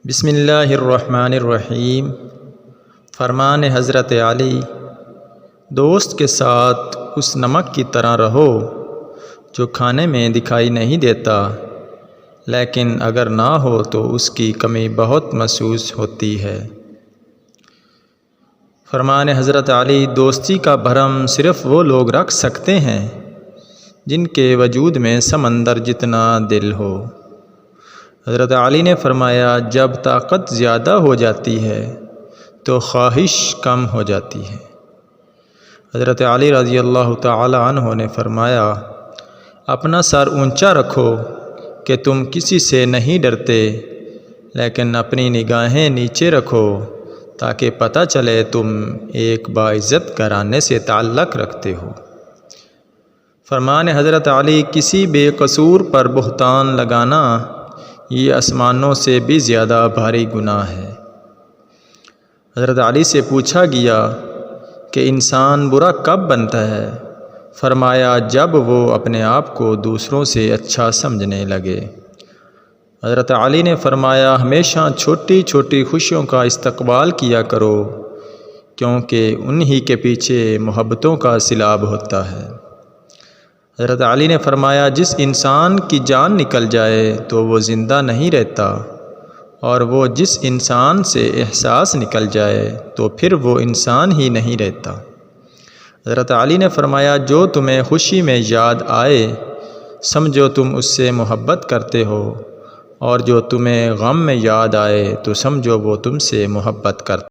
بسم اللہ الرحمن الرحیم۔ فرمان حضرت علی: دوست کے ساتھ اس نمک کی طرح رہو جو کھانے میں دکھائی نہیں دیتا، لیکن اگر نہ ہو تو اس کی کمی بہت محسوس ہوتی ہے۔ فرمان حضرت علی: دوستی کا بھرم صرف وہ لوگ رکھ سکتے ہیں جن کے وجود میں سمندر جتنا دل ہو۔ حضرت علی نے فرمایا: جب طاقت زیادہ ہو جاتی ہے تو خواہش کم ہو جاتی ہے۔ حضرت علی رضی اللہ تعالی عنہ نے فرمایا: اپنا سر اونچا رکھو کہ تم کسی سے نہیں ڈرتے، لیکن اپنی نگاہیں نیچے رکھو تاکہ پتہ چلے تم ایک باعزت گھرانے سے تعلق رکھتے ہو۔ فرمان حضرت علی: کسی بے قصور پر بہتان لگانا یہ آسمانوں سے بھی زیادہ بھاری گناہ ہے۔ حضرت علی سے پوچھا گیا کہ انسان برا کب بنتا ہے؟ فرمایا: جب وہ اپنے آپ کو دوسروں سے اچھا سمجھنے لگے۔ حضرت علی نے فرمایا: ہمیشہ چھوٹی چھوٹی خوشیوں کا استقبال کیا کرو، کیونکہ انہی کے پیچھے محبتوں کا سیلاب ہوتا ہے۔ حضرت علی نے فرمایا: جس انسان کی جان نکل جائے تو وہ زندہ نہیں رہتا، اور وہ جس انسان سے احساس نکل جائے تو پھر وہ انسان ہی نہیں رہتا۔ حضرت علی نے فرمایا: جو تمہیں خوشی میں یاد آئے سمجھو تم اس سے محبت کرتے ہو، اور جو تمہیں غم میں یاد آئے تو سمجھو وہ تم سے محبت کرتا ہے۔